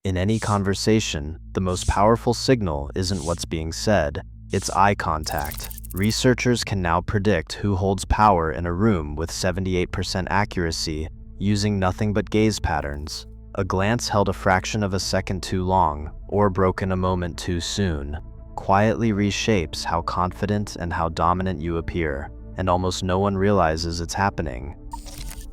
In any conversation, the most powerful signal isn't what's being said, it's eye contact. Researchers can now predict who holds power in a room with 78% accuracy using nothing but gaze patterns. A glance held a fraction of a second too long, or broken a moment too soon, quietly reshapes how confident and how dominant you appear, and almost no one realizes it's happening.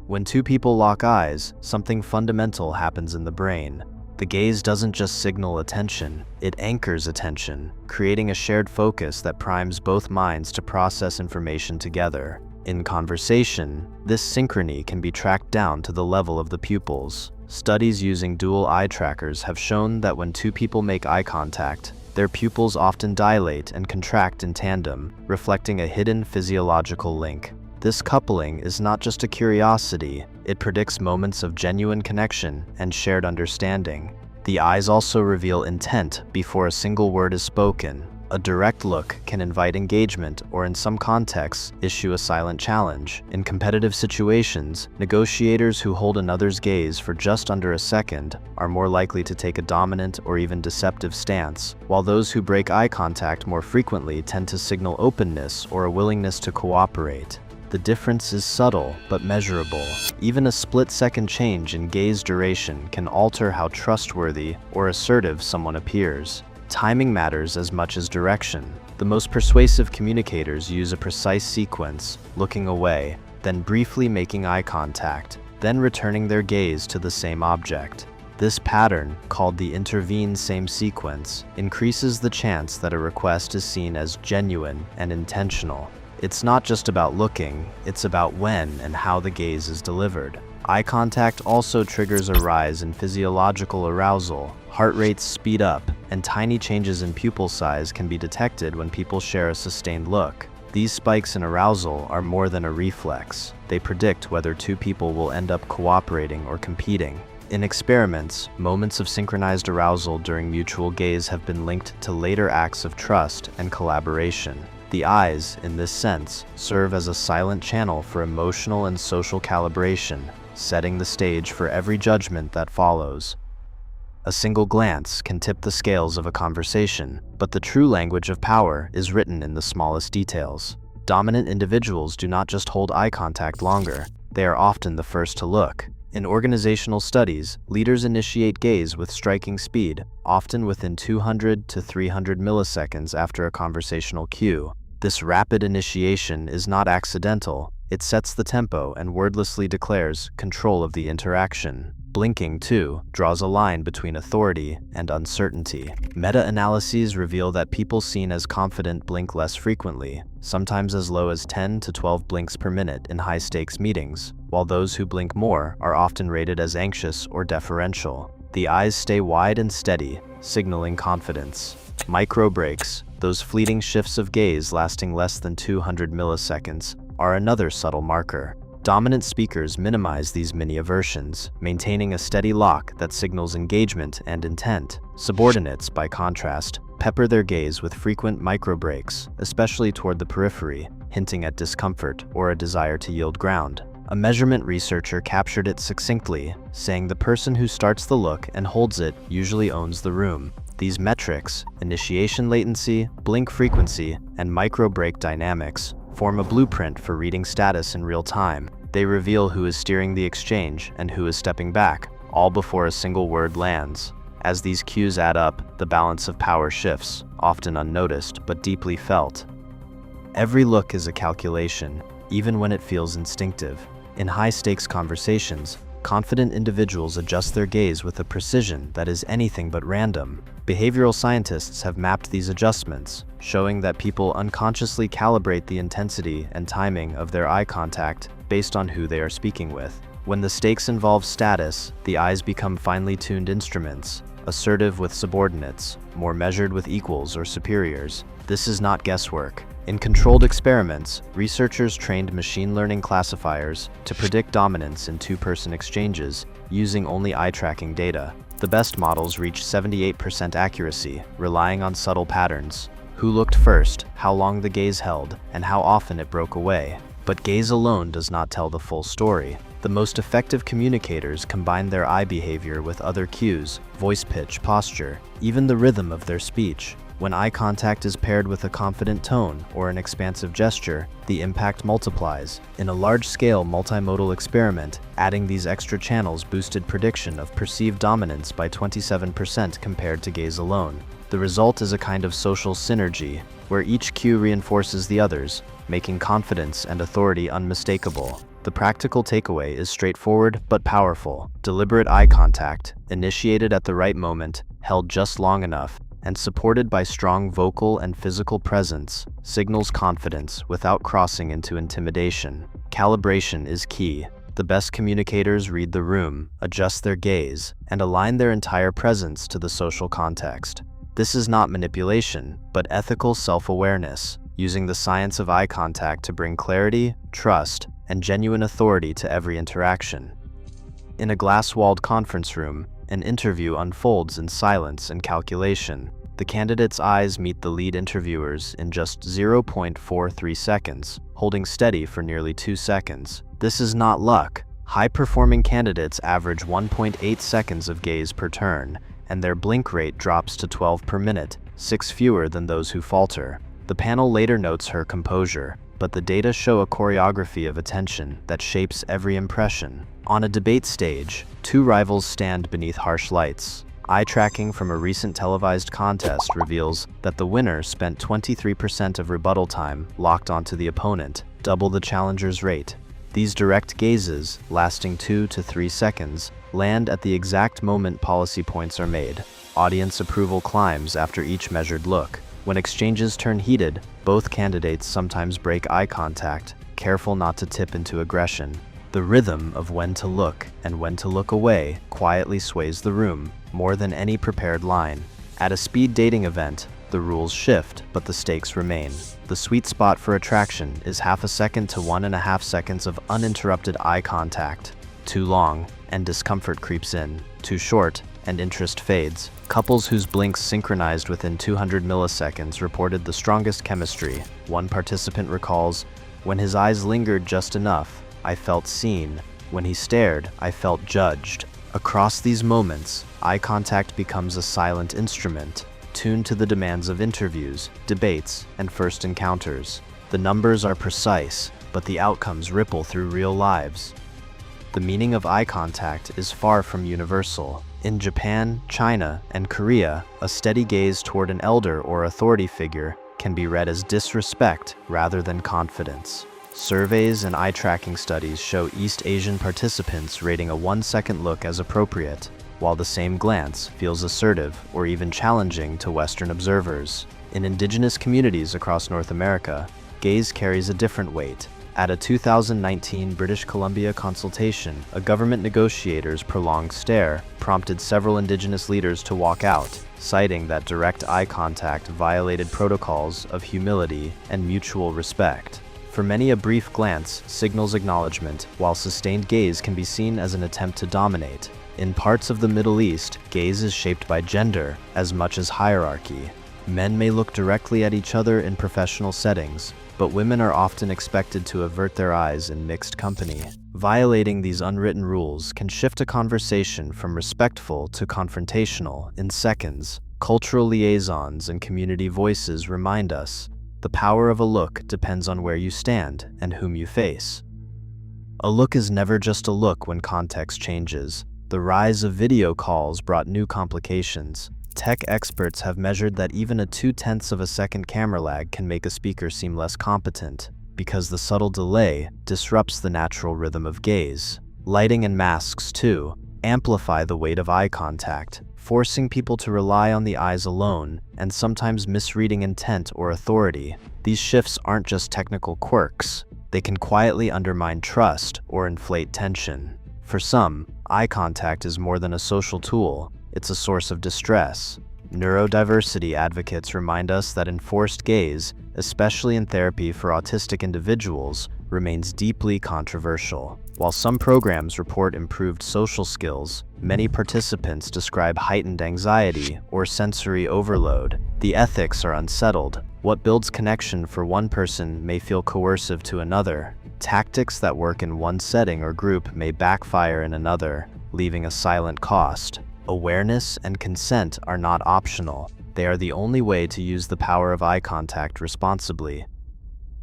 When two people lock eyes, something fundamental happens in the brain. The gaze doesn't just signal attention, it anchors attention, creating a shared focus that primes both minds to process information together. In conversation, this synchrony can be tracked down to the level of the pupils. Studies using dual eye trackers have shown that when two people make eye contact, their pupils often dilate and contract in tandem, reflecting a hidden physiological link. This coupling is not just a curiosity, it predicts moments of genuine connection and shared understanding. The eyes also reveal intent before a single word is spoken. A direct look can invite engagement or, in some contexts, issue a silent challenge. In competitive situations, negotiators who hold another's gaze for just under a second are more likely to take a dominant or even deceptive stance, while those who break eye contact more frequently tend to signal openness or a willingness to cooperate. The difference is subtle but measurable. Even a split-second change in gaze duration can alter how trustworthy or assertive someone appears. Timing matters as much as direction. The most persuasive communicators use a precise sequence, looking away, then briefly making eye contact, then returning their gaze to the same object. This pattern, called the intervene same sequence, increases the chance that a request is seen as genuine and intentional. It's not just about looking, it's about when and how the gaze is delivered. Eye contact also triggers a rise in physiological arousal. Heart rates speed up, and tiny changes in pupil size can be detected when people share a sustained look. These spikes in arousal are more than a reflex. They predict whether two people will end up cooperating or competing. In experiments, moments of synchronized arousal during mutual gaze have been linked to later acts of trust and collaboration. The eyes, in this sense, serve as a silent channel for emotional and social calibration, setting the stage for every judgment that follows. A single glance can tip the scales of a conversation, but the true language of power is written in the smallest details. Dominant individuals do not just hold eye contact longer, they are often the first to look. In organizational studies, leaders initiate gaze with striking speed, often within 200 to 300 milliseconds after a conversational cue. This rapid initiation is not accidental. It sets the tempo and wordlessly declares control of the interaction. Blinking, too, draws a line between authority and uncertainty. Meta-analyses reveal that people seen as confident blink less frequently, sometimes as low as 10 to 12 blinks per minute in high-stakes meetings, while those who blink more are often rated as anxious or deferential. The eyes stay wide and steady, signaling confidence. Micro breaks, those fleeting shifts of gaze lasting less than 200 milliseconds, are another subtle marker. Dominant speakers minimize these mini-aversions, maintaining a steady lock that signals engagement and intent. Subordinates, by contrast, pepper their gaze with frequent micro-breaks, especially toward the periphery, hinting at discomfort or a desire to yield ground. A measurement researcher captured it succinctly, saying the person who starts the look and holds it usually owns the room. These metrics, initiation latency, blink frequency, and micro-break dynamics, form a blueprint for reading status in real time. They reveal who is steering the exchange and who is stepping back, all before a single word lands. As these cues add up, the balance of power shifts, often unnoticed but deeply felt. Every look is a calculation, even when it feels instinctive. In high-stakes conversations, confident individuals adjust their gaze with a precision that is anything but random. Behavioral scientists have mapped these adjustments, showing that people unconsciously calibrate the intensity and timing of their eye contact based on who they are speaking with. When the stakes involve status, the eyes become finely tuned instruments, assertive with subordinates, more measured with equals or superiors. This is not guesswork. In controlled experiments, researchers trained machine learning classifiers to predict dominance in two-person exchanges using only eye-tracking data. The best models reached 78% accuracy, relying on subtle patterns. Who looked first, how long the gaze held, and how often it broke away. But gaze alone does not tell the full story. The most effective communicators combine their eye behavior with other cues, voice pitch, posture, even the rhythm of their speech. When eye contact is paired with a confident tone or an expansive gesture, the impact multiplies. In a large-scale multimodal experiment, adding these extra channels boosted prediction of perceived dominance by 27% compared to gaze alone. The result is a kind of social synergy, where each cue reinforces the others, making confidence and authority unmistakable. The practical takeaway is straightforward but powerful. Deliberate eye contact, initiated at the right moment, held just long enough, and supported by strong vocal and physical presence, signals confidence without crossing into intimidation. Calibration is key. The best communicators read the room, adjust their gaze, and align their entire presence to the social context. This is not manipulation, but ethical self-awareness, using the science of eye contact to bring clarity, trust, and genuine authority to every interaction. In a glass-walled conference room, an interview unfolds in silence and calculation. The candidate's eyes meet the lead interviewer's in just 0.43 seconds, holding steady for nearly 2 seconds. This is not luck. High-performing candidates average 1.8 seconds of gaze per turn, and their blink rate drops to 12 per minute, 6 fewer than those who falter. The panel later notes her composure, but the data show a choreography of attention that shapes every impression. On a debate stage, two rivals stand beneath harsh lights. Eye tracking from a recent televised contest reveals that the winner spent 23% of rebuttal time locked onto the opponent, double the challenger's rate. These direct gazes, lasting 2 to 3 seconds, land at the exact moment policy points are made. Audience approval climbs after each measured look. When exchanges turn heated, both candidates sometimes break eye contact, careful not to tip into aggression. The rhythm of when to look and when to look away quietly sways the room, more than any prepared line. At a speed dating event, the rules shift, but the stakes remain. The sweet spot for attraction is 0.5 second to 1.5 seconds of uninterrupted eye contact. Too long, and discomfort creeps in. Too short, and interest fades. Couples whose blinks synchronized within 200 milliseconds reported the strongest chemistry. One participant recalls, "When his eyes lingered just enough, I felt seen. When he stared, I felt judged." Across these moments, eye contact becomes a silent instrument, tuned to the demands of interviews, debates, and first encounters. The numbers are precise, but the outcomes ripple through real lives. The meaning of eye contact is far from universal. In Japan, China, and Korea, a steady gaze toward an elder or authority figure can be read as disrespect rather than confidence. Surveys and eye-tracking studies show East Asian participants rating a 1-second look as appropriate, while the same glance feels assertive or even challenging to Western observers. In indigenous communities across North America, gaze carries a different weight. At a 2019 British Columbia consultation, a government negotiator's prolonged stare prompted several indigenous leaders to walk out, citing that direct eye contact violated protocols of humility and mutual respect. For many, a brief glance signals acknowledgement, while sustained gaze can be seen as an attempt to dominate. In parts of the Middle East, gaze is shaped by gender as much as hierarchy. Men may look directly at each other in professional settings, but women are often expected to avert their eyes in mixed company. Violating these unwritten rules can shift a conversation from respectful to confrontational in seconds. Cultural liaisons and community voices remind us the power of a look depends on where you stand and whom you face. A look is never just a look when context changes. The rise of video calls brought new complications. Tech experts have measured that even a 0.2 of a second camera lag can make a speaker seem less competent, because the subtle delay disrupts the natural rhythm of gaze. Lighting and masks, too, amplify the weight of eye contact, forcing people to rely on the eyes alone and sometimes misreading intent or authority. These shifts aren't just technical quirks. They can quietly undermine trust or inflate tension. For some, eye contact is more than a social tool. It's a source of distress. Neurodiversity advocates remind us that enforced gaze, especially in therapy for autistic individuals, remains deeply controversial. While some programs report improved social skills, many participants describe heightened anxiety or sensory overload. The ethics are unsettled. What builds connection for one person may feel coercive to another. Tactics that work in one setting or group may backfire in another, leaving a silent cost. Awareness and consent are not optional. They are the only way to use the power of eye contact responsibly.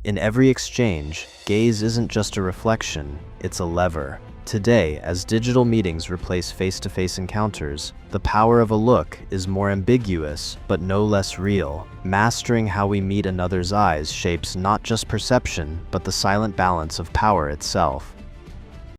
In every exchange, gaze isn't just a reflection, it's a lever. Today, as digital meetings replace face-to-face encounters, the power of a look is more ambiguous, but no less real. Mastering how we meet another's eyes shapes not just perception, but the silent balance of power itself.